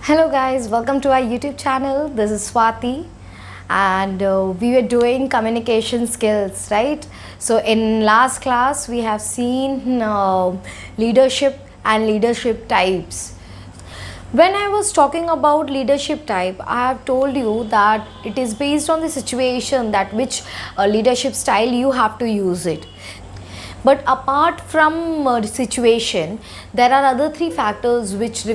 Hello guys, welcome to our YouTube channel. This is Swati and we were doing communication skills, right? So in last class we have seen leadership and leadership types. When I was talking about leadership type, I have told you that it is based on the situation that which leadership style you have to use it. But apart from the situation, there are other three factors which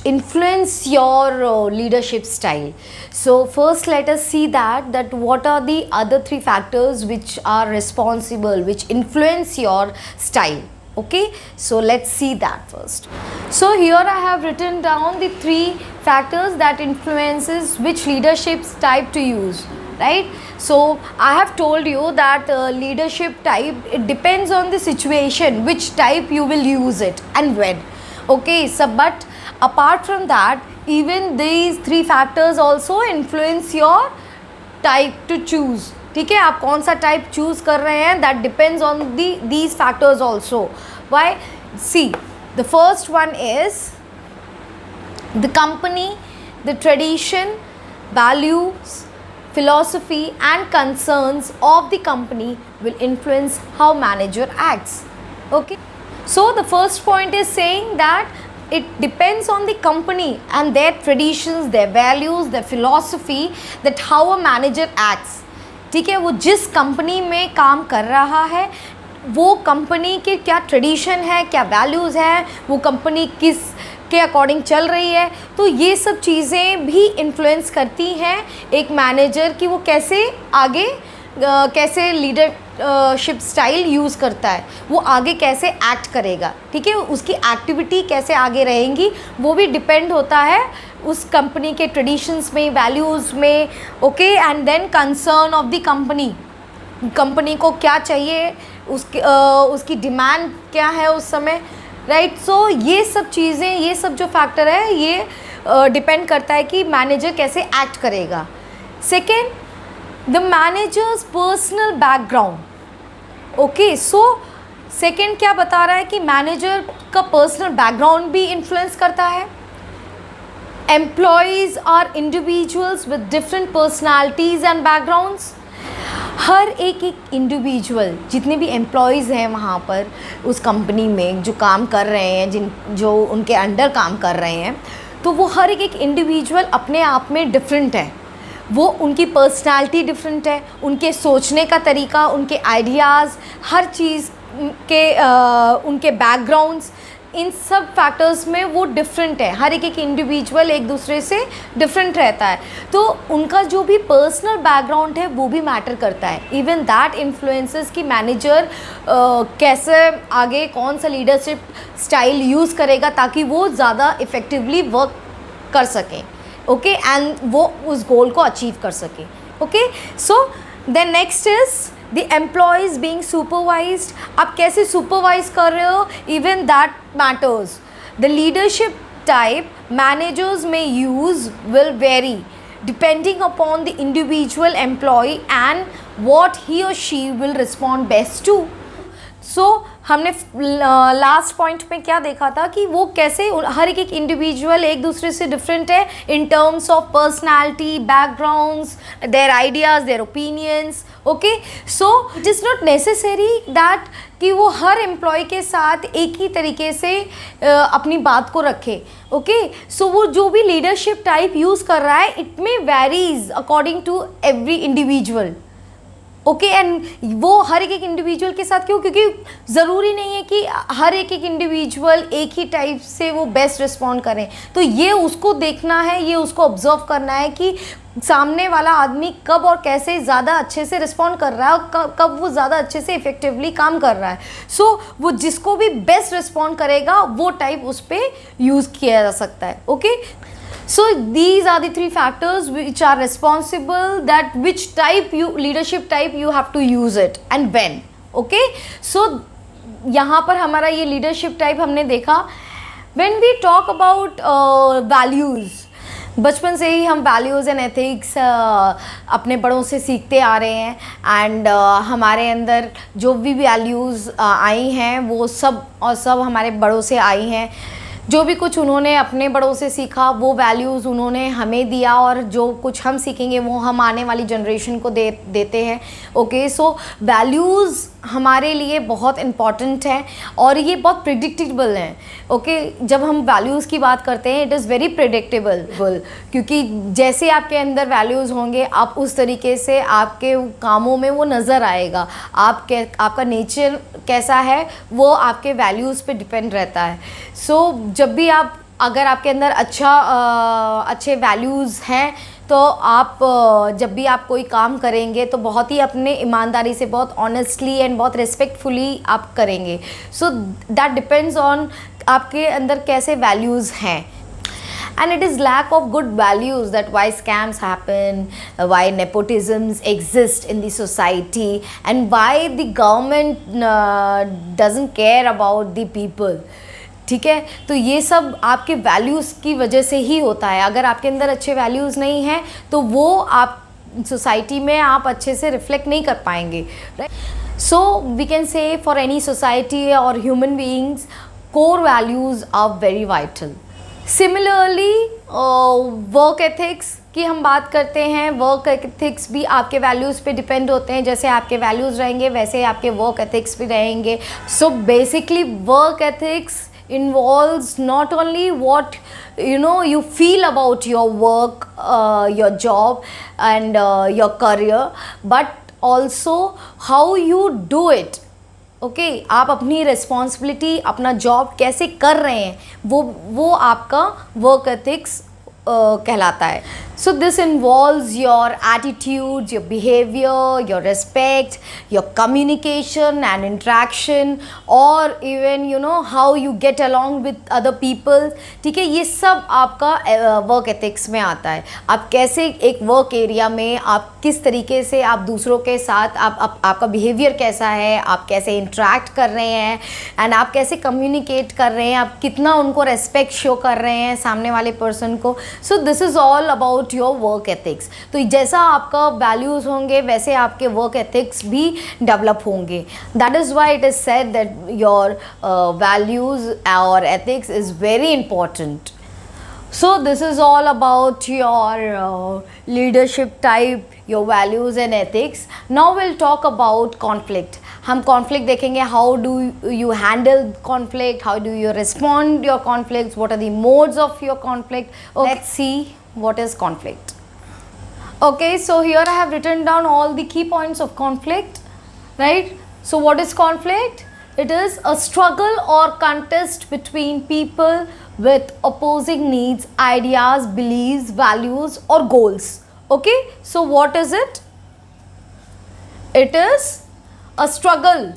influence your leadership style. So first let us see that what are the other three factors which are responsible, which influence your style. Okay, so let's see that first. So here I have written down the three factors that influences which leadership type to use, right? So I have told you that leadership type, it depends on the situation which type you will use it and when. Okay, so but apart from that, even these three factors also influence your type to choose. ठीक है, आप कौन सा type choose कर रहे हैं, that depends on these factors also. Why? See, the first one is the company, the tradition, values, philosophy and concerns of the company will influence how manager acts. Okay, so the first point is saying that it depends on the company and their traditions, their values, their philosophy, that how a manager acts. ठीक है, वो जिस company में काम कर रहा है वो कंपनी के क्या ट्रेडिशन है, क्या वैल्यूज़ है, वो कंपनी किस के अकॉर्डिंग चल रही है, तो ये सब चीज़ें भी इन्फ्लुएंस करती हैं एक मैनेजर की वो कैसे आगे कैसे लीडरशिप स्टाइल यूज़ करता है, वो आगे कैसे एक्ट करेगा. ठीक है, उसकी एक्टिविटी कैसे आगे रहेंगी वो भी डिपेंड होता है उस कंपनी के ट्रेडिशंस में, वैल्यूज़ में. Okay, and then concern of the company, company को क्या चाहिए, उसकी डिमांड क्या है उस समय, राइट. सो ये सब चीज़ें, ये सब जो फैक्टर है ये डिपेंड करता है कि मैनेजर कैसे एक्ट करेगा. Second, the managers personal background. Okay, so second क्या बता रहा है कि मैनेजर का पर्सनल बैकग्राउंड भी इन्फ्लुएंस करता है. Employees are individuals with different personalities and backgrounds. हर एक इंडिविजुअल, जितने भी एम्प्लॉयज़ हैं वहाँ पर उस कंपनी में जो काम कर रहे हैं, जो उनके अंडर काम कर रहे हैं, तो वो हर एक इंडिविजुअल अपने आप में डिफरेंट है. वो उनकी पर्सनालिटी डिफरेंट है, उनके सोचने का तरीका, उनके आइडियाज़, हर चीज़ के उनके बैकग्राउंड्स, इन सब फैक्टर्स में वो डिफरेंट है. हर एक इंडिविजुअल एक दूसरे से डिफरेंट रहता है, तो उनका जो भी पर्सनल बैकग्राउंड है वो भी मैटर करता है. इवन दैट इन्फ्लुएंसेस कि मैनेजर कैसे आगे कौन सा लीडरशिप स्टाइल यूज़ करेगा ताकि वो ज़्यादा इफ़ेक्टिवली वर्क कर सकें. ओके, एंड वो उस गोल को अचीव कर सकें. Okay, so then next is the employees being supervised. आप कैसे supervise कर रहे हो, even that matters. The leadership type managers may use will vary depending upon the individual employee and what he or she will respond best to. So हमने last point में क्या देखा था कि वो कैसे हर एक इंडिविजुअल एक दूसरे से डिफरेंट है in terms of personality, backgrounds, there ideas, their opinions. Okay, so it is not necessary that कि वो हर एम्प्लॉय के साथ एक ही तरीके से अपनी बात को रखे. ओके, सो वो जो भी लीडरशिप टाइप यूज़ कर रहा है it may varies according to every individual. Okay, and वो हर एक इंडिविजुअल के साथ क्यों, क्योंकि ज़रूरी नहीं है कि हर एक इंडिविजुअल एक ही टाइप से वो बेस्ट रिस्पॉन्ड करें. तो ये उसको देखना है, ये उसको ऑब्जर्व करना है कि सामने वाला आदमी कब और कैसे ज़्यादा अच्छे से रिस्पॉन्ड कर रहा है और कब वो ज़्यादा अच्छे से इफ़ेक्टिवली काम कर रहा है. सो वो जिसको भी बेस्ट रिस्पॉन्ड करेगा वो टाइप उस पर यूज़ किया जा सकता है. Okay, so these are the three factors which are responsible that which type leadership type you have to use it and when. Okay, so यहाँ पर हमारा ये leadership type हमने देखा. When we talk about values, बचपन से ही हम values and ethics अपने बड़ों से सीखते आ रहे हैं एंड हमारे अंदर जो भी वैल्यूज़ आई हैं वो सब और सब हमारे बड़ों से आई हैं. जो भी कुछ उन्होंने अपने बड़ों से सीखा वो वैल्यूज़ उन्होंने हमें दिया, और जो कुछ हम सीखेंगे वो हम आने वाली जनरेशन को देते हैं। ओके, सो वैल्यूज़ हमारे लिए बहुत इम्पॉर्टेंट है और ये बहुत प्रिडिक्टेबल हैं। ओके, जब हम वैल्यूज़ की बात करते हैं इट इज़ वेरी प्रिडिक्टेबल, क्योंकि जैसे आपके अंदर वैल्यूज़ होंगे आप उस तरीके से आपके कामों में वो नज़र आएगा। आपका नेचर कैसा है वो आपके वैल्यूज़ पे डिपेंड रहता है। सो जब भी अगर आपके अंदर अच्छे वैल्यूज़ हैं तो आप जब भी आप कोई काम करेंगे तो बहुत ही अपने ईमानदारी से, बहुत ऑनेस्टली एंड बहुत रिस्पेक्टफुली आप करेंगे। सो दैट डिपेंड्स ऑन आपके अंदर कैसे वैल्यूज़ हैं। And it is lack of good values that why scams happen, why nepotisms exist in the society, and why the government doesn't care about the people. ठीक है, तो ये सब आपके वैल्यूज़ की वजह से ही होता है। अगर आपके अंदर अच्छे वैल्यूज़ नहीं हैं तो वो आप सोसाइटी में आप अच्छे से रिफ्लेक्ट नहीं कर पाएंगे, right. So we can say for any society और human beings core values are very vital. Similarly work ethics की हम बात करते हैं, वर्क एथिक्स भी आपके वैल्यूज़ पे डिपेंड होते हैं। जैसे आपके वैल्यूज़ रहेंगे वैसे आपके वर्क एथिक्स भी रहेंगे। So basically work ethics involves not only what you feel about your work, your job and your career, but also how you do it. Okay, आप अपनी रिस्पॉन्सिबिलिटी, अपना जॉब कैसे कर रहे हैं वो आपका वर्क एथिक्स कहलाता है। So this involves your attitude, your behaviour, your respect, your communication and interaction, और even how you get along with other people. ठीक है, ये सब आपका वर्क एथिक्स में आता है। आप कैसे एक वर्क एरिया में आप किस तरीके से आप दूसरों के साथ आपका बिहेवियर कैसा है, आप कैसे इंटरेक्ट कर रहे हैं एंड आप कैसे कम्युनिकेट कर रहे हैं, आप कितना उनको रेस्पेक्ट शो कर रहे हैं सामने वाले पर्सन को। So this is all about your work ethics. तो जैसा आपका वैल्यूज़ होंगे वैसे आपके वर्क एथिक्स भी डेवलप होंगे। That is why it is said that your values और ethics is very important. So this is all about your leadership type, your values and ethics. Now we'll talk about conflict. हम conflict देखेंगे, how do you handle conflict, how do you respond your conflicts, what are the modes of your conflict. Okay. Let's see what is conflict. Okay, so here I have written down all the key points of conflict, right? So what is conflict? It is a struggle or contest between people with opposing needs, ideas, beliefs, values or goals. Okay, so what is it? It is a struggle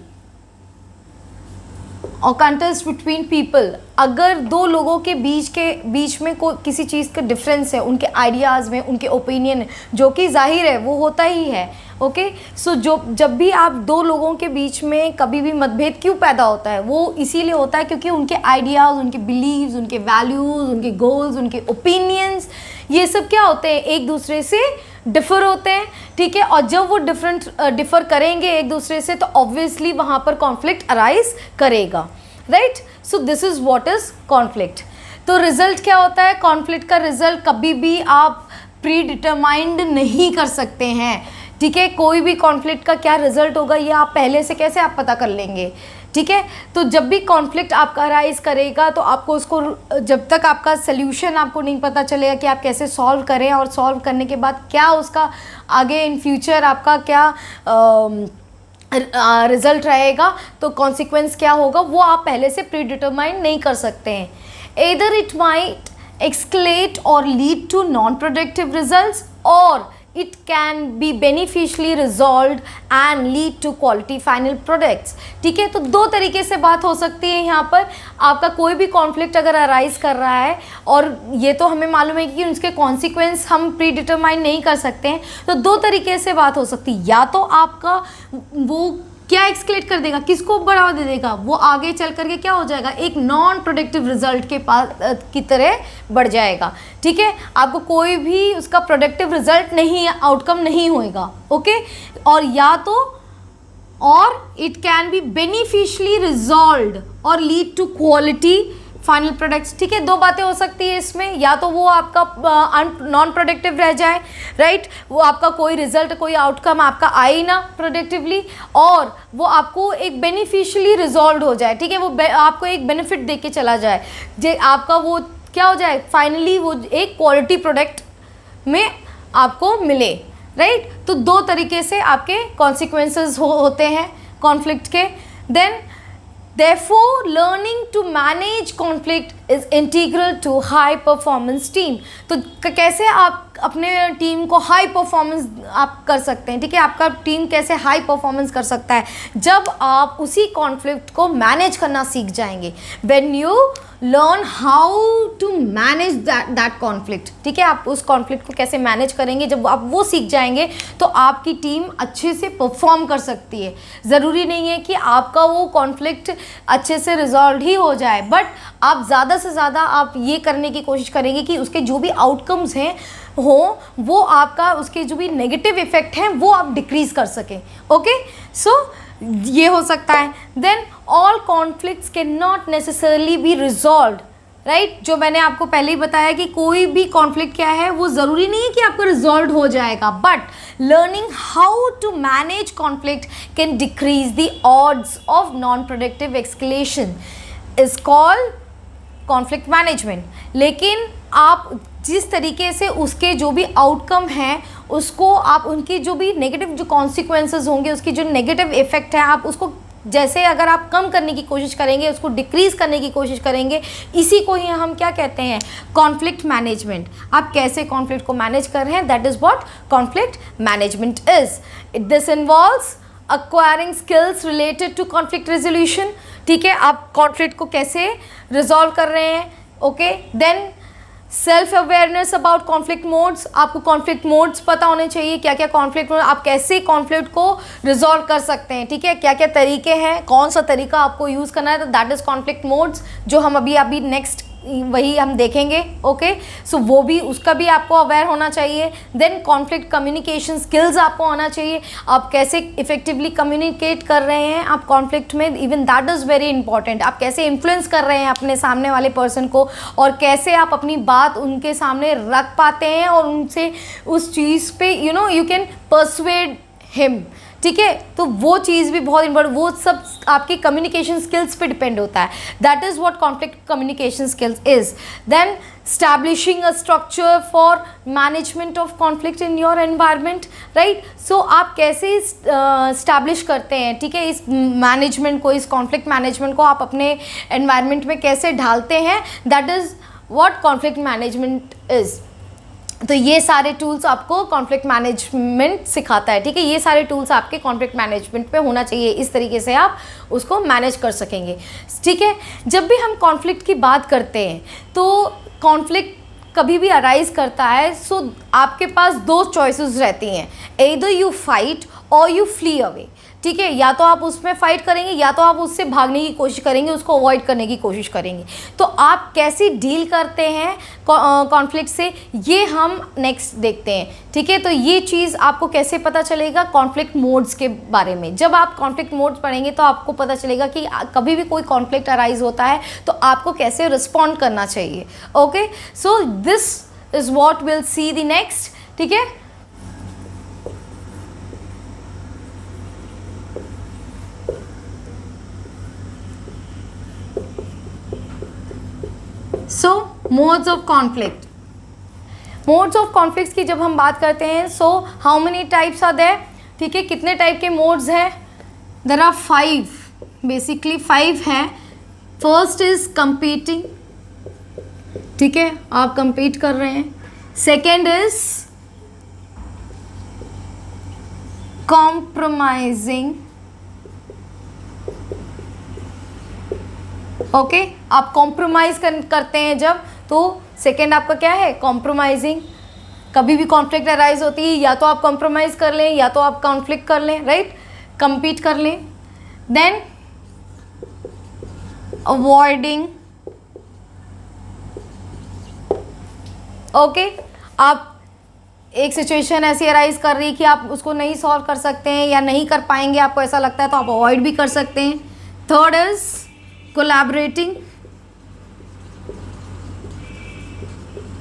और contest between people. अगर दो लोगों के बीच में कोई किसी चीज़ का difference है, उनके आइडियाज़ में, उनके ओपिनियन है, जो कि जाहिर है वो होता ही है। ओके, सो जब भी आप दो लोगों के बीच में कभी भी मतभेद क्यों पैदा होता है, वो इसीलिए होता है क्योंकि उनके आइडियाज़, उनके बिलीव्स, उनके वैल्यूज़, उनके गोल्स, उनके ओपिनियंस, ये सब क्या होते हैं, एक दूसरे से डिफ़र होते हैं। ठीक है, और जब वो डिफ़र करेंगे एक दूसरे से तो ऑब्वियसली वहाँ पर कॉन्फ्लिक्ट अराइज करेगा, right. So this is what is conflict. तो रिज़ल्ट क्या होता है, कॉन्फ्लिक्ट का रिज़ल्ट कभी भी आप प्री डिटरमाइंड नहीं कर सकते हैं। ठीक है, कोई भी कॉन्फ्लिक्ट का क्या रिज़ल्ट होगा ये आप पहले से कैसे आप पता कर लेंगे। ठीक है, तो जब भी कॉन्फ्लिक्ट आपका राइज करेगा तो आपको उसको, जब तक आपका सल्यूशन आपको नहीं पता चलेगा कि आप कैसे सॉल्व करें और सॉल्व करने के बाद क्या उसका आगे इन फ्यूचर आपका क्या रिज़ल्ट रहेगा, तो कॉन्सिक्वेंस क्या होगा, वो आप पहले से प्री डिटरमाइन नहीं कर सकते हैं। Either it might escalate or lead to non-productive results, or it can be beneficially resolved and lead to quality final products. ठीक है, तो दो तरीके से बात हो सकती है यहाँ पर। आपका कोई भी कॉन्फ्लिक्ट अगर अराइज कर रहा है और ये तो हमें मालूम है कि उसके कॉन्सिक्वेंस हम प्री डिटरमाइन नहीं कर सकते हैं, तो दो तरीके से बात हो सकती है। या तो आपका वो क्या एक्सक्लेट कर देगा, किसको बढ़ावा दे देगा, वो आगे चल करके क्या हो जाएगा, एक नॉन प्रोडक्टिव रिजल्ट के पास की तरह बढ़ जाएगा। ठीक है, आपको कोई भी उसका प्रोडक्टिव रिजल्ट नहीं, आउटकम नहीं होएगा। ओके, और या तो और it can be beneficially resolved और lead to quality final products. ठीक है, दो बातें हो सकती है इसमें, या तो वो आपका नॉन प्रोडक्टिव रह जाए, राइट, वो आपका कोई रिजल्ट कोई आउटकम आपका आए ही ना प्रोडक्टिवली, और वो आपको एक बेनिफिशियली रिजॉल्व हो जाए। ठीक है, वो आपको एक बेनिफिट दे के चला जाए, जे आपका वो क्या हो जाए, फाइनली वो एक क्वालिटी प्रोडक्ट में आपको मिले, राइट। तो दो तरीके से आपके कॉन्सिक्वेंसेस होते हैं कॉन्फ्लिक्ट के। Then therefore learning to manage conflict is integral to high performance team। तो कैसे आप अपने टीम को हाई परफॉर्मेंस आप कर सकते हैं, ठीक है, आपका टीम कैसे हाई परफॉर्मेंस कर सकता है, जब आप उसी कॉन्फ्लिक्ट को मैनेज करना सीख जाएंगे। When you learn how to manage that conflict, ठीक है, आप उस कॉन्फ्लिक्ट को कैसे मैनेज करेंगे, जब आप वो सीख जाएंगे तो आपकी टीम अच्छे से परफॉर्म कर सकती है। ज़रूरी नहीं है कि आपका वो कॉन्फ्लिक्ट अच्छे से रिजॉल्व ही हो जाए, बट आप ज़्यादा से ज़्यादा आप ये करने की कोशिश करेंगे कि उसके जो भी आउटकम्स हैं वो आपका उसके जो भी नेगेटिव इफ़ेक्ट हैं वो आप डिक्रीज़ कर सकें। ओके, सो ये हो सकता है। Then all conflicts can not necessarily be resolved, right, जो मैंने आपको पहले ही बताया कि कोई भी कॉन्फ्लिक्ट क्या है वो ज़रूरी नहीं है कि आपको रिजॉल्व हो जाएगा, but learning how to manage conflict can decrease the odds of non productive escalation is called conflict management. लेकिन आप जिस तरीके से उसके जो भी आउटकम हैं उसको आप उनकी जो भी नेगेटिव जो कॉन्सिक्वेंसेस होंगे, उसकी जो नेगेटिव इफ़ेक्ट है, आप उसको जैसे अगर आप कम करने की कोशिश करेंगे, उसको डिक्रीज़ करने की कोशिश करेंगे, इसी को ही हम क्या कहते हैं, कॉन्फ्लिक्ट मैनेजमेंट। आप कैसे कॉन्फ्लिक्ट को मैनेज कर रहे हैं, that is what conflict management is. This involves acquiring skills related to conflict resolution, ठीक है, आप कॉन्फ्लिक्ट को कैसे रिजॉल्व कर रहे हैं। Okay, then self awareness about conflict modes, आपको कॉन्फ्लिक्ट मोड्स पता होने चाहिए, क्या क्या कॉन्फ्लिक्ट मोड, आप कैसे कॉन्फ्लिक्ट को रिजॉल्व कर सकते हैं, ठीक है, क्या क्या तरीके हैं, कौन सा तरीका आपको यूज़ करना है, तो दैट इज़ कॉन्फ्लिक्ट मोड्स, जो हम अभी नेक्स्ट वही हम देखेंगे। ओके, सो वो भी उसका भी आपको अवेयर होना चाहिए। देन कॉन्फ्लिक्ट कम्युनिकेशन स्किल्स आपको आना चाहिए, आप कैसे इफेक्टिवली कम्युनिकेट कर रहे हैं आप कॉन्फ्लिक्ट में, even that is very important. आप कैसे इन्फ्लुएंस कर रहे हैं अपने सामने वाले पर्सन को, और कैसे आप अपनी बात उनके सामने रख पाते हैं और उनसे उस चीज़ पे यू कैन परसुएड हिम, ठीक है, तो वो चीज़ भी बहुत इंपॉर्टेंट, वो सब आपकी कम्युनिकेशन स्किल्स पे डिपेंड होता है। That is what conflict communication skills is. Then establishing a structure for management of conflict in your environment, right, so आप कैसे establish करते हैं, ठीक है, इस मैनेजमेंट को, इस कॉन्फ्लिक्ट मैनेजमेंट को आप अपने एनवायरनमेंट में कैसे ढालते हैं, that is what conflict management is. तो ये सारे टूल्स आपको कॉन्फ्लिक्ट मैनेजमेंट सिखाता है, ठीक है, ये सारे टूल्स आपके कॉन्फ्लिक्ट मैनेजमेंट पे होना चाहिए, इस तरीके से आप उसको मैनेज कर सकेंगे, ठीक है। जब भी हम कॉन्फ्लिक्ट की बात करते हैं तो कॉन्फ्लिक्ट कभी भी अराइज करता है, सो आपके पास दो चॉइसेस रहती हैं, एदर यू फाइट और यू फ्ली अवे, ठीक है, या तो आप उसमें फाइट करेंगे या तो आप उससे भागने की कोशिश करेंगे, उसको अवॉइड करने की कोशिश करेंगे। तो आप कैसे डील करते हैं कॉन्फ्लिक्ट से, ये हम नेक्स्ट देखते हैं, ठीक है। तो ये चीज़ आपको कैसे पता चलेगा कॉन्फ्लिक्ट मोड्स के बारे में, जब आप कॉन्फ्लिक्ट मोड्स पढ़ेंगे तो आपको पता चलेगा कि कभी भी कोई कॉन्फ्लिक्ट अराइज होता है तो आपको कैसे रिस्पॉन्ड करना चाहिए। Okay, so this is what will see the next, ठीक है। So modes of conflict, modes of conflicts की जब हम बात करते हैं, so how many types are there, ठीक है, कितने टाइप के मोड्स हैं, देयर आर 5, बेसिकली 5 हैं। फर्स्ट इज कंपीटिंग, ठीक है, आप कंपीट कर रहे हैं। सेकेंड इज कॉम्प्रोमाइजिंग, ओके, आप कॉम्प्रोमाइज़ करते हैं जब, तो सेकेंड आपका क्या है, कॉम्प्रोमाइजिंग। कभी भी कॉन्फ्लिक्ट अराइज होती है, या तो आप कॉम्प्रोमाइज़ कर लें या तो आप कॉन्फ्लिक्ट कर लें, राइट, compete कर लें। देन अवॉइडिंग, ओके, आप एक सिचुएशन ऐसी अराइज कर रही कि आप उसको नहीं सॉल्व कर सकते हैं या नहीं कर पाएंगे, आपको ऐसा लगता है, तो आप अवॉइड भी कर सकते हैं। थर्ड इज कोलैबोरेटिंग,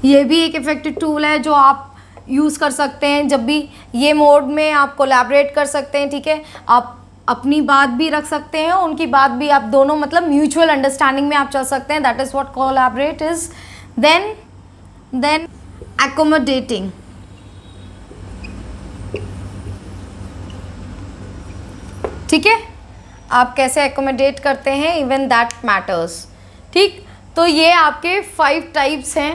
ये भी एक इफ़ेक्टिव टूल है जो आप यूज़ कर सकते हैं जब भी ये मोड में आप कोलैबोरेट कर सकते हैं, ठीक है। आप अपनी बात भी रख सकते हैं, उनकी बात भी, आप दोनों मतलब म्यूचुअल अंडरस्टैंडिंग में आप चल सकते हैं। That is what collaborate is. Then accommodating, ठीक है। आप कैसे accommodate करते हैं, इवन दैट मैटर्स, ठीक। तो ये आपके 5 टाइप्स हैं,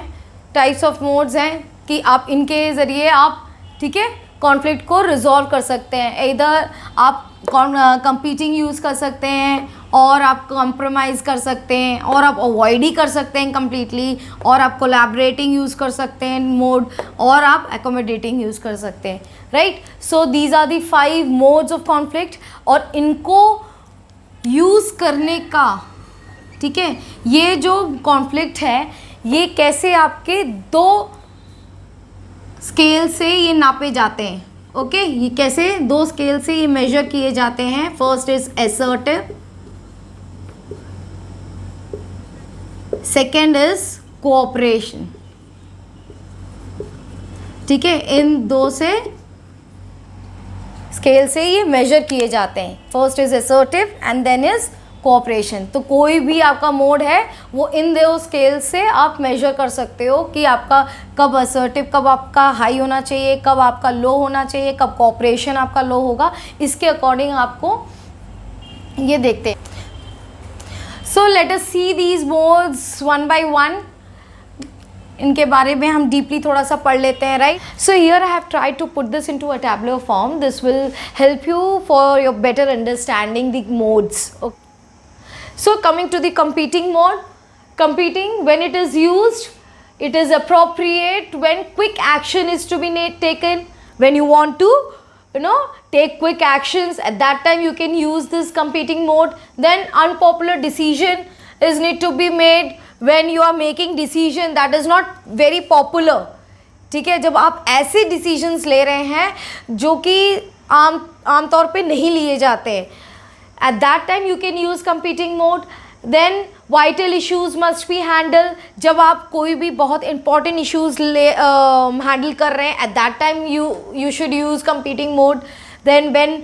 टाइप्स ऑफ मोड्स हैं कि आप इनके ज़रिए आप, ठीक है, कॉन्फ्लिक्ट को रिजॉल्व कर सकते हैं। इधर आप कंपीटिंग यूज़ कर सकते हैं, और आप कॉम्प्रोमाइज़ कर सकते हैं, और आप अवॉइड ही कर सकते हैं कम्प्लीटली, और आप कोलैबोरेटिंग यूज़ कर सकते हैं मोड, और आप एकोमोडेटिंग यूज़ कर सकते हैं, right. So these are the 5 modes of conflict. और इनको यूज़ करने का, ठीक है, ये जो कॉन्फ्लिक्ट है ये कैसे आपके 2 स्केल से ये नापे जाते हैं, ओके। ये कैसे 2 स्केल से ये मेजर किए जाते हैं। First is assertive, second is cooperation, ठीक है। इन 2 से स्केल से ये मेजर किए जाते हैं। First is assertive and then is cooperation. तो कोई भी आपका मोड है वो इन 2 स्केल से आप मेजर कर सकते हो कि आपका कब असर्टिव, कब आपका हाई होना चाहिए, कब आपका लो होना चाहिए, कब कोऑपरेशन आपका लो होगा। इसके अकॉर्डिंग आपको ये देखते हैं। So let us see these modes one by one. इनके बारे में हम डीपली थोड़ा सा पढ़ लेते हैं, right. So here I have tried to put this into a tabular form. This will help you for your better understanding the modes. So coming to the competing mode, competing, when it is used, it is appropriate when quick action is to be taken, when you want to, take quick actions. At that time you can use this competing mode. Then unpopular decision is need to be made when you are making decision that is not very popular, ठीक है। जब आप ऐसे decisions ले रहे हैं जो कि आमतौर पे नहीं लिए जाते हैं, at that time you can use competing mode. Then vital issues must be handled. जब आप कोई भी बहुत important issues handle कर रहे हैं, at that time you should use competing mode. Then when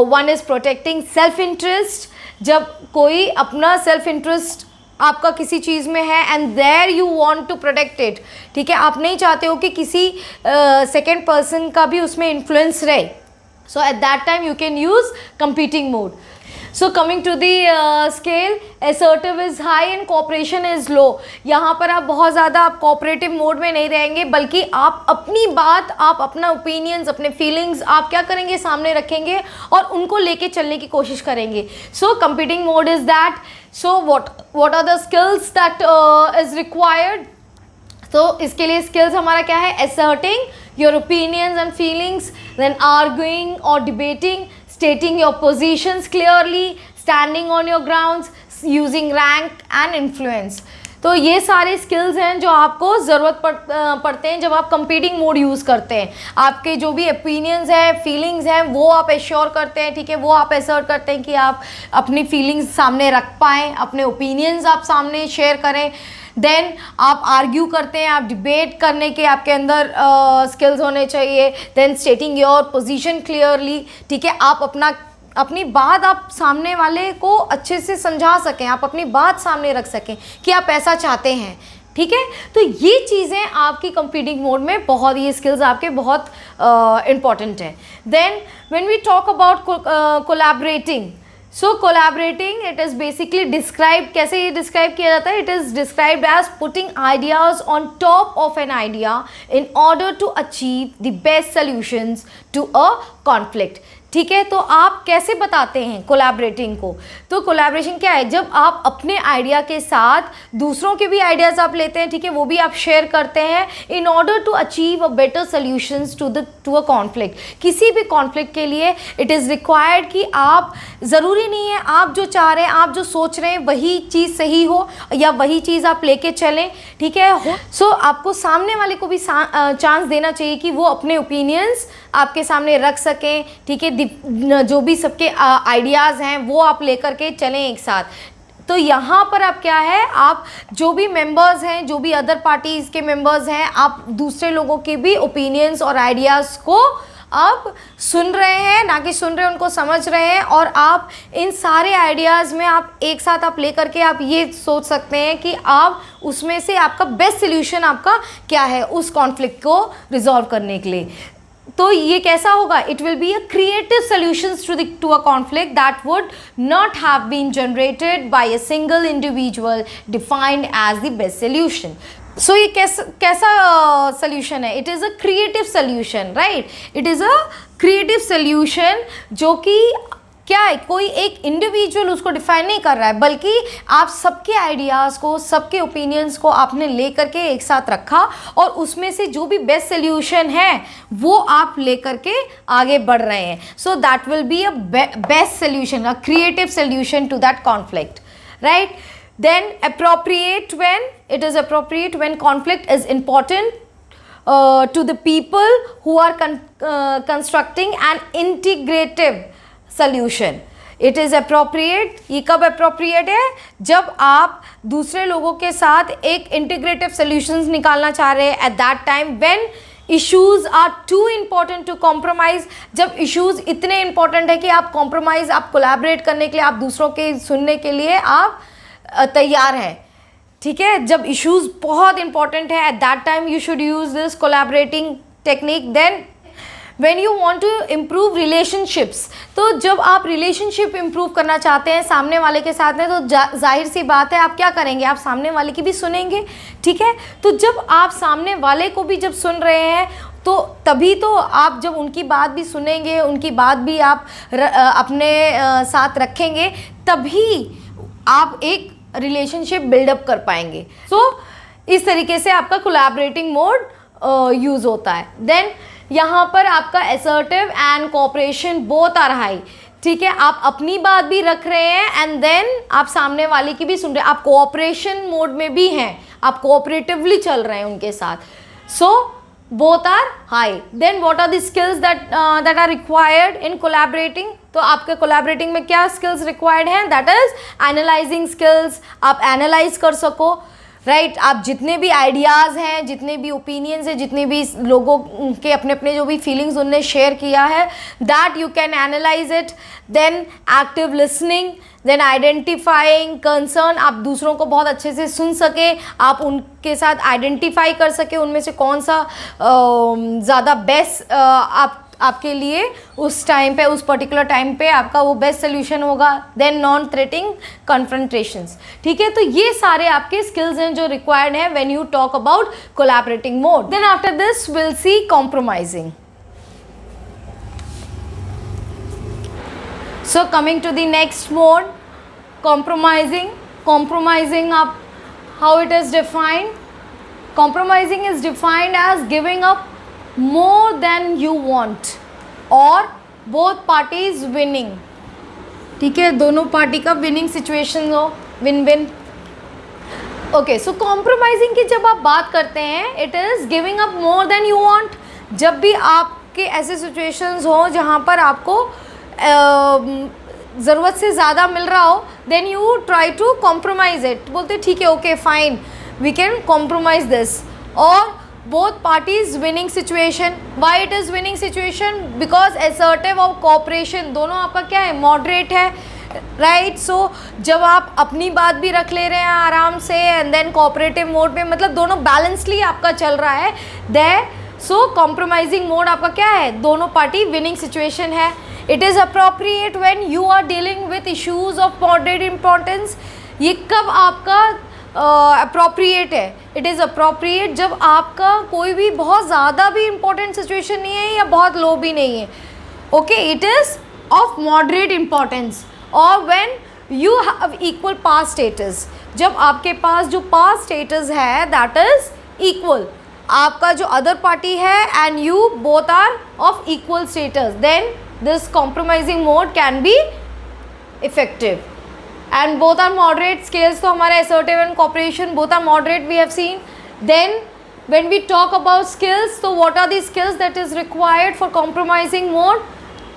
one is protecting self interest, जब कोई अपना self interest आपका किसी चीज़ में है and there you want to protect it, ठीक है। आप नहीं चाहते हो कि किसी second person का भी उसमें influence रहे। So at that time you can use competing mode. So coming to the scale, assertive is high and cooperation is low. यहाँ पर आप बहुत ज़्यादा आप cooperative mode में नहीं रहेंगे, बल्कि आप अपनी बात, आप अपना opinions, अपने feelings आप क्या करेंगे, सामने रखेंगे और उनको लेके चलने की कोशिश करेंगे। So competing mode is that. So what are the skills that is required? तो इसके लिए skills हमारा क्या है? Asserting your opinions and feelings, then arguing or debating, stating your positions clearly, standing on your grounds, using rank and influence. तो ये सारे skills हैं जो आपको ज़रूरत पड़ते हैं जब आप कंपीटिंग मोड यूज़ करते हैं। आपके जो भी ओपिनियंस हैं, फीलिंग्स हैं, वो आप एश्योर करते हैं, ठीक है। वो आप एश्योर करते हैं कि आप अपनी फीलिंग्स सामने रख पाएँ, अपने ओपिनियंस आप सामने शेयर करें। देन आप आर्ग्यू करते हैं, आप डिबेट करने के आपके अंदर स्किल्स होने चाहिए। Then stating your position clearly, ठीक है। आप अपनी बात आप सामने वाले को अच्छे से समझा सकें, आप अपनी बात सामने रख सकें कि आप ऐसा चाहते हैं, ठीक है। तो ये चीज़ें आपकी कंपीटिंग मोड में बहुत, ये स्किल्स आपके बहुत इम्पॉर्टेंट हैं। Then when we talk about collaborating, so collaborating it is basically describe, कैसे ये डिस्क्राइब किया जाता है? It is described as putting ideas on top of an idea in order to achieve the best solutions to a conflict, ठीक है। तो आप कैसे बताते हैं कोलैबोरेटिंग को? तो कोलैबोरेशन क्या है? जब आप अपने आइडिया के साथ दूसरों के भी आइडियाज़ आप लेते हैं, ठीक है, वो भी आप शेयर करते हैं in order to achieve a better solutions to a conflict. किसी भी कॉन्फ्लिक्ट के लिए इट इज़ रिक्वायर्ड कि आप, ज़रूरी नहीं है आप जो चाह रहे हैं, आप जो सोच रहे हैं वही चीज़ सही हो या वही चीज़ आप लेके चलें, ठीक है। सो आपको सामने वाले को भी चांस देना चाहिए कि वो अपने ओपिनियंस आपके सामने रख सकें, ठीक है। जो भी सबके आइडियाज़ हैं वो आप लेकर के चलें एक साथ। तो यहाँ पर आप क्या है, आप जो भी मेंबर्स हैं, जो भी अदर पार्टीज़ के मेंबर्स हैं, आप दूसरे लोगों के भी ओपिनियंस और आइडियाज़ को आप सुन रहे हैं, ना कि सुन रहे हैं, उनको समझ रहे हैं। और आप इन सारे आइडियाज़ में आप एक साथ आप लेकर के आप ये सोच सकते हैं कि आप उसमें से आपका बेस्ट सोल्यूशन आपका क्या है उस कॉन्फ्लिक्ट को रिजॉल्व करने के लिए। तो ये कैसा होगा, it will be a creative solutions to a conflict that would not have been generated by a single individual defined as the best solution. So ये कैसा सोल्यूशन है, it is a creative solution, right. It is a creative solution जो कि क्या है, कोई एक individual उसको डिफाइन नहीं कर रहा है, बल्कि आप सबके आइडियाज़ को, सबके ओपिनियंस को आपने ले करके एक साथ रखा और उसमें से जो भी बेस्ट सोल्यूशन है वो आप ले करके आगे बढ़ रहे हैं। So that will be a best solution, a creative solution to that conflict, right. Then appropriate when it is appropriate when conflict is important to the people who are constructing an integrative solution. It is appropriate, ये कब appropriate है, जब आप दूसरे लोगों के साथ एक integrative solutions निकालना चाह रहे हैं, at that time when issues are too important to compromise, जब issues इतने important है कि आप compromise, आप collaborate करने के लिए, आप दूसरों के सुनने के लिए आप तैयार हैं, ठीक है। जब इश्यूज बहुत इंपॉर्टेंट है, at that time you should use this collaborating technique. Then when you want to improve relationships, तो जब आप रिलेशनशिप इम्प्रूव करना चाहते हैं सामने वाले के साथ में, तो जाहिर सी बात है आप क्या करेंगे, आप सामने वाले की भी सुनेंगे, ठीक है। तो जब आप सामने वाले को भी जब सुन रहे हैं, तो तभी तो आप जब उनकी बात भी सुनेंगे, उनकी बात भी आप अपने साथ रखेंगे, तभी आप एक रिलेशनशिप बिल्डअप कर पाएंगे। सो इस तरीके से आपका कोलैबोरेटिंग मोड यूज़ होता है। देन यहाँ पर आपका assertive and cooperation both are high, ठीक है। आप अपनी बात भी रख रहे हैं एंड देन आप सामने वाले की भी सुन रहे हैं, आप कोऑपरेशन मोड में भी हैं, आप कोऑपरेटिवली चल रहे हैं उनके साथ। सो both are high. Then what are the skills that are required in collaborating? तो आपके collaborating में क्या skills required हैं? That is analyzing skills. आप analyze कर सको, right? आप जितने भी ideas हैं, जितने भी opinions हैं, जितने भी लोगों के अपने अपने जो भी feelings उनने share किया है, that you can analyze it. Then active listening. Then identifying concern, आप दूसरों को बहुत अच्छे से सुन सके, आप उनके साथ आइडेंटिफाई कर सके उनमें से कौन सा ज़्यादा बेस्ट आपके लिए उस टाइम पे, उस पर्टिकुलर टाइम पे आपका वो बेस्ट सोल्यूशन होगा। देन नॉन थ्रेटिंग कन्फ्रंटेशंस, ठीक है। तो ये सारे आपके स्किल्स हैं जो रिक्वायर्ड हैं when you talk about collaborating mode. Then after this will see compromising. So coming to the next mode, compromising. Compromising up, how it is defined? Compromising is defined as giving up more than you want or both parties winning, ठीक है, दोनों party का winning situation हो, win win. Okay, सो compromising की जब आप बात करते हैं, it is giving up more than you want. जब भी आपके ऐसे सिचुएशंस हो जहाँ पर आपको ज़रूरत से ज़्यादा मिल रहा हो, then you try to compromise it, बोलते ठीक है, okay fine, we can compromise this. और both parties winning situation. Why it is winning situation? Because assertive और कोऑपरेशन दोनों आपका क्या है, मॉडरेट है, राइट। सो जब आप अपनी बात भी रख ले रहे हैं आराम से एंड देन कोऑपरेटिव मोड में, मतलब दोनों बैलेंसली आपका चल रहा है, सो कॉम्प्रोमाइजिंग मोड आपका क्या है, दोनों पार्टी विनिंग सिचुएशन है। It is appropriate when you are dealing with issues of moderate importance. ये कब आपका अप्रोप्रिएट है? इट इज़ अप्रोप्रिएट जब आपका कोई भी बहुत ज़्यादा भी इम्पोर्टेंट सिचुएशन नहीं है या बहुत लो भी नहीं है, okay. It is of moderate importance और when you have equal pass status, जब आपके पास जो पास स्टेटस है दैट इज़ इक्वल, आपका जो अदर पार्टी है and you both are of equal status, then this compromising mode can be effective and both are moderate. Scales तो हमारा assertive and cooperation both are moderate, we have seen. Then when we talk about skills, so what are the skills that is required for compromising mode?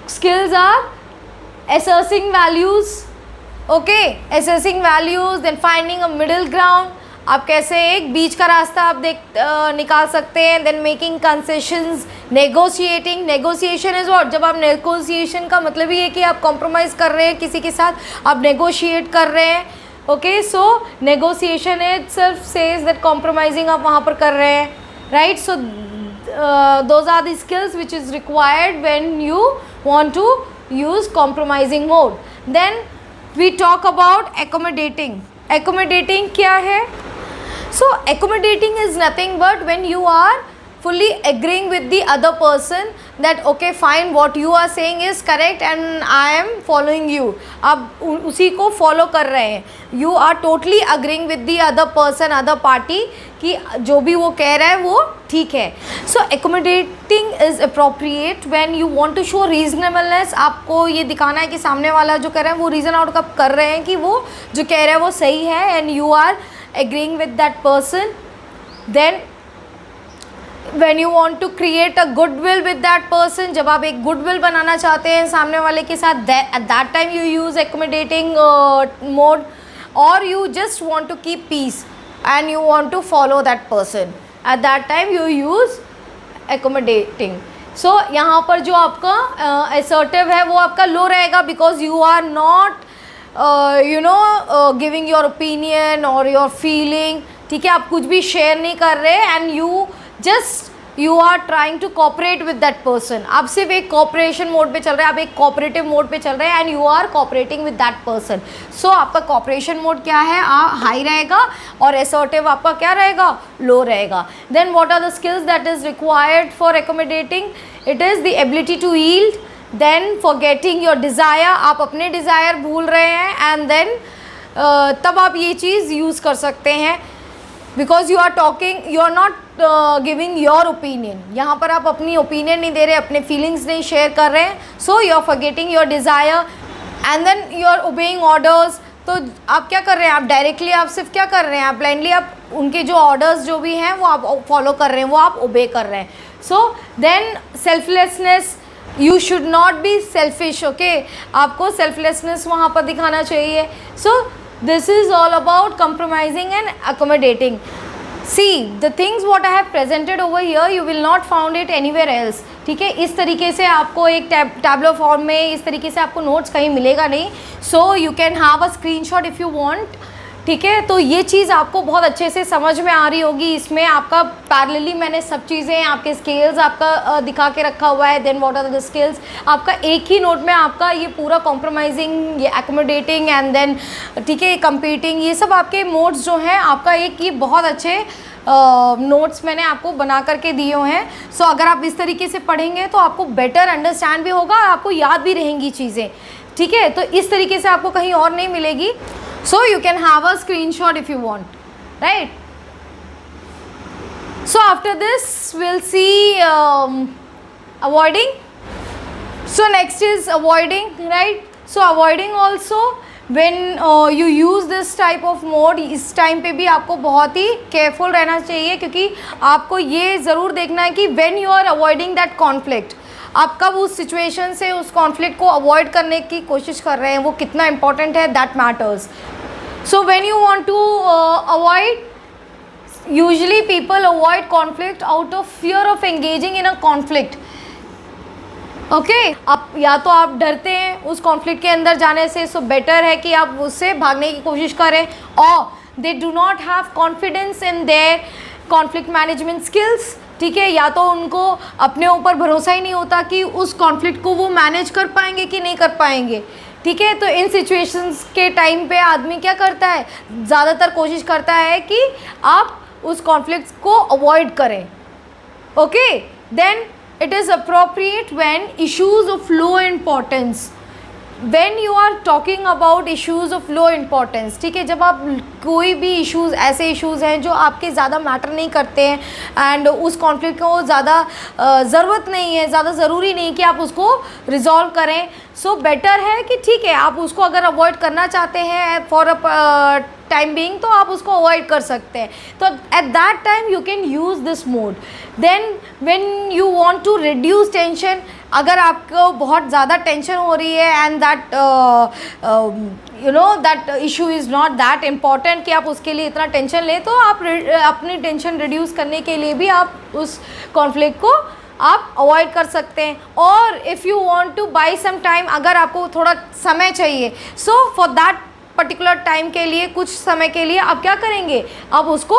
Skills are assessing values, okay, assessing values, then finding a middle ground, आप कैसे एक बीच का रास्ता आप निकाल सकते हैं, then making concessions, negotiating, negotiation is what, जब आप नेगोशिएशन का मतलब ही है कि आप कॉम्प्रोमाइज़ कर रहे हैं किसी के साथ, आप नेगोशिएट कर रहे हैं, okay, so negotiation itself says that compromising आप वहाँ पर कर रहे हैं, right, so those are the skills which is required when you want to use compromising mode. Then we talk about accommodating. Accommodating क्या है? So accommodating is nothing but when you are fully agreeing with the other person that okay fine what you are saying is correct and I am following you. आप उसी को follow कर रहे हैं. You are totally agreeing with the other person, other party कि जो भी वो कह रहा है वो ठीक है. So accommodating is appropriate when you want to show reasonableness. आपको ये दिखाना है कि सामने वाला जो कह रहा है वो reason out कर रहे हैं कि वो जो कह रहा है वो सही है and you are agreeing with that person. Then when you want to create a goodwill with that person, जब आप एक goodwill बनाना चाहते हैं सामने वाले के साथ, at that time you use accommodating mode, or you just want to keep peace and you want to follow that person, at that time you use accommodating. So यहाँ पर जो आपका assertive है वो आपका low रहेगा because you are not giving your opinion और your feeling, ठीक है, आप कुछ भी शेयर नहीं कर रहे and you are trying to cooperate with that person. आप सिर्फ एक कोऑपरेशन मोड पे चल रहे हैं, आप एक कोऑपरेटिव मोड पे चल रहे हैं and you are cooperating with that person. So आपका कोऑपरेशन मोड क्या है, हाई रहेगा और असर्टिव आपका क्या रहेगा, लो रहेगा. Then what are the skills that is required for accommodating? It is the ability to yield, then forgetting your desire, आप अपने डिज़ायर भूल रहे हैं एंड देन तब आप ये चीज़ यूज़ कर सकते हैं because you are talking, you are not giving your opinion. यहाँ पर आप अपनी ओपिनियन नहीं दे रहे, अपने फीलिंग्स नहीं शेयर कर रहे हैं. So you are forgetting your desire and then you are obeying orders. तो आप क्या कर रहे हैं, आप डायरेक्टली आप सिर्फ क्या कर रहे हैं, आप ब्लाइंडली आप उनके जो ऑर्डर्स जो भी हैं वो आप फॉलो कर रहे हैं, वो आप ओबे कर रहे हैं. So then selflessness, you should not be selfish, okay, आपको सेल्फलेसनेस वहाँ पर दिखाना चाहिए. So this is all about compromising and accommodating. See, the things what I have presented over here, you will not found it anywhere else. ठीक है, इस तरीके से आपको एक टैबलो फॉर्म में इस तरीके से आपको नोट्स कहीं मिलेगा नहीं. So you can have a screenshot if you want, ठीक है. तो ये चीज़ आपको बहुत अच्छे से समझ में आ रही होगी. इसमें आपका पैरेलली मैंने सब चीज़ें आपके स्केल्स आपका दिखा के रखा हुआ है. Then what are the skills, आपका एक ही नोट में आपका ये पूरा कॉम्प्रोमाइजिंग, ये एकोमोडेटिंग एंड देन ठीक है कंपीटिंग, ये सब आपके मोड्स जो हैं आपका एक ये बहुत अच्छे नोट्स मैंने आपको बना करके दिए हुए हैं. सो अगर आप इस तरीके से पढ़ेंगे तो आपको बेटर अंडरस्टैंड भी होगा और आपको याद भी रहेंगी चीज़ें, ठीक है. तो इस तरीके से आपको कहीं और नहीं मिलेगी. So you can have a screenshot if you want, right? So after this we'll see avoiding. So next is avoiding, right? So avoiding also when you use this type of mode, इस time पे भी आपको बहुत ही careful रहना चाहिए क्योंकि आपको ये ज़रूर देखना है कि when you are avoiding that conflict, आप कब उस सिचुएशन से उस कॉन्फ्लिक्ट को अवॉइड करने की कोशिश कर रहे हैं, वो कितना इंपॉर्टेंट है, that matters. So when you want to avoid, usually people avoid conflict out of fear of engaging in a conflict, okay. आप या तो आप डरते हैं उस कॉन्फ्लिक्ट के अंदर जाने से, सो बेटर है कि आप उससे भागने की कोशिश करें. और they do not have confidence in their conflict management skills, ठीक है. या तो उनको अपने ऊपर भरोसा ही नहीं होता कि उस कॉन्फ्लिक्ट को वो मैनेज कर पाएंगे कि नहीं कर पाएंगे, ठीक है. तो इन सिचुएशंस के टाइम पे आदमी क्या करता है, ज़्यादातर कोशिश करता है कि आप उस कॉन्फ्लिक्ट को अवॉइड करें, okay. Then it is appropriate when issues of low importance, when you are talking about issues of low importance, ठीक है. जब आप कोई भी इश्यूज़, ऐसे इश्यूज़ हैं जो आपके ज़्यादा मैटर नहीं करते हैं एंड उस कॉन्फ्लिक्ट को ज़्यादा ज़रूरत नहीं है, ज़्यादा ज़रूरी नहीं कि आप उसको रिजॉल्व करें. सो बेटर है कि ठीक है आप उसको अगर अवॉइड करना चाहते हैं फॉर अ टाइम बीइंग, तो आप उसको अवॉइड कर सकते हैं. तो at that time you can use this mode. Then when you want to reduce tension, अगर आपको बहुत ज़्यादा टेंशन हो रही है and that that issue is not that important कि आप उसके लिए इतना टेंशन लें, तो आप अपनी टेंशन रिड्यूस करने के लिए भी आप उस कॉन्फ्लिक्ट को आप अवॉइड कर सकते हैं. और if you want to buy some time, अगर आपको थोड़ा समय चाहिए, so for that particular time के लिए, कुछ समय के लिए आप क्या करेंगे, आप उसको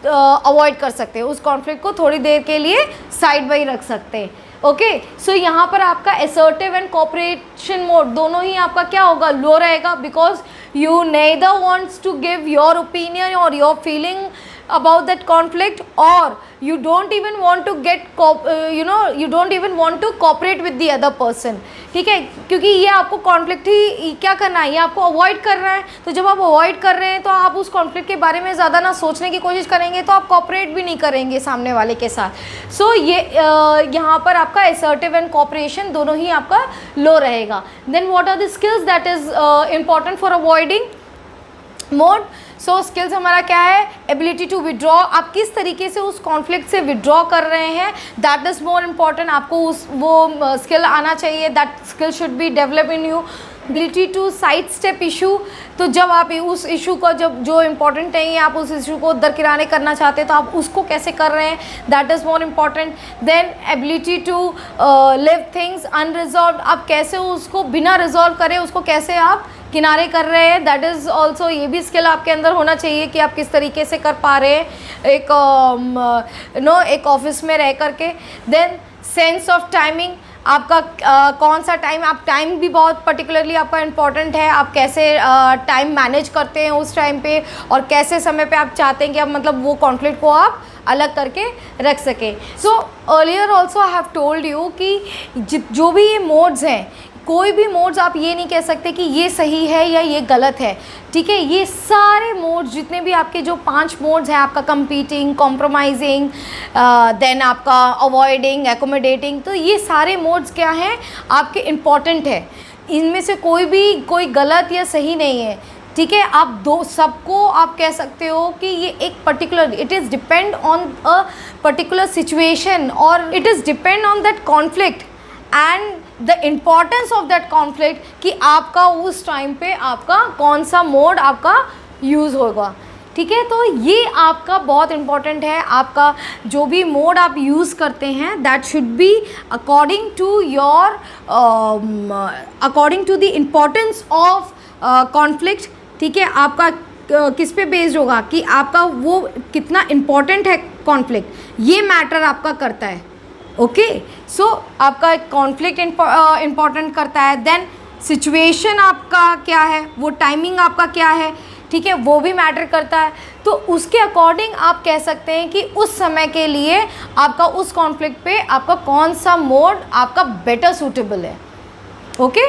अवॉइड कर सकते हैं, उस कॉन्फ्लिक्ट को थोड़ी देर के लिए साइड बाई रख सकते हैं. ओके, सो यहाँ पर आपका असर्टिव एंड कोऑपरेशन मोड दोनों ही आपका क्या होगा, लो रहेगा, because you neither wants to give your opinion और your feeling about that conflict, or you don't even want to get you don't even want to cooperate with the other person. ठीक है, क्योंकि ये आपको conflict ही क्या करना है, ये आपको अवॉइड कर रहा है. तो जब आप अवॉइड कर रहे हैं तो आप उस कॉन्फ्लिक्ट के बारे में ज़्यादा ना सोचने की कोशिश करेंगे, तो आप कॉपरेट भी नहीं करेंगे सामने वाले के साथ. सो ये यहाँ पर आपका असर्टिव एंड कॉपरेशन दोनों ही आपका लो रहेगा. Then what are the skills that is important for avoiding mode. So skills हमारा क्या है, एबिलिटी टू विड्रॉ, आप किस तरीके से उस कॉन्फ्लिक्ट से विड्रॉ कर रहे हैं, दैट इज़ मोर इम्पॉर्टेंट. आपको वो स्किल आना चाहिए, that skill should be develop in you. Ability to side step issue, तो जब आप उस इशू को, जब जो इम्पोर्टेंट नहीं है, आप उस इशू को दरकिनारे करना चाहते हैं, तो आप उसको कैसे कर रहे हैं, that is more important. Then ability to leave things unresolve, आप कैसे उसको बिना रिजॉल्व करें, उसको कैसे आप किनारे कर रहे हैं, दैट इज़ ऑल्सो, ये भी स्किल आपके अंदर होना चाहिए कि आप किस तरीके से कर पा रहे हैं एक ऑफिस में रह करके. देन सेंस ऑफ टाइमिंग, आपका कौन सा टाइम, आप टाइम भी बहुत पर्टिकुलरली आपका इम्पॉर्टेंट है, आप कैसे टाइम मैनेज करते हैं उस टाइम पे, और कैसे समय पे आप चाहते हैं कि आप मतलब वो कॉन्फ्लिक्ट को आप अलग करके रख सकें. So earlier also I have told you कि जो भी ये मोड्स हैं, कोई भी मोड्स आप ये नहीं कह सकते कि ये सही है या ये गलत है. ठीक है, ये सारे मोड्स जितने भी आपके जो 5 मोड्स हैं, आपका कंपीटिंग, कॉम्प्रोमाइजिंग, देन आपका अवॉइडिंग, एकोमोडेटिंग, तो ये सारे मोड्स क्या हैं, आपके इम्पॉर्टेंट है. इनमें से कोई गलत या सही नहीं है. ठीक है, आप सबको आप कह सकते हो कि ये एक particular, it is depend on a particular situation, और it is depend on that conflict and the importance of that conflict, कि आपका उस टाइम पे आपका कौन सा मोड आपका यूज़ होगा. ठीक है, तो ये आपका बहुत इम्पॉर्टेंट है. आपका जो भी मोड आप यूज़ करते हैं, that should be according to the importance of conflict. ठीक है, आपका किस पे बेस्ड होगा कि आपका वो कितना इम्पॉर्टेंट है कॉन्फ्लिक्ट, ये मैटर आपका करता है. ओके, सो आपका कॉन्फ्लिक्ट इम्पॉर्टेंट करता है. देन सिचुएशन आपका क्या है, वो टाइमिंग आपका क्या है, ठीक है, वो भी मैटर करता है. तो उसके अकॉर्डिंग आप कह सकते हैं कि उस समय के लिए आपका उस कॉन्फ्लिक्ट पे आपका कौन सा मोड आपका बेटर सूटेबल है. Okay,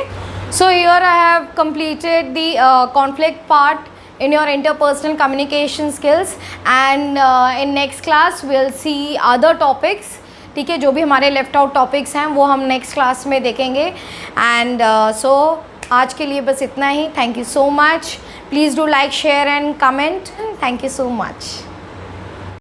so here I have completed the conflict part in your interpersonal communication skills, and in next class we'll see other topics. ठीक है, जो भी हमारे लेफ्ट आउट टॉपिक्स हैं वो हम नेक्स्ट क्लास में देखेंगे. एंड सो आज के लिए बस इतना ही. Thank you so much. Please do like, share and comment. Thank you so much.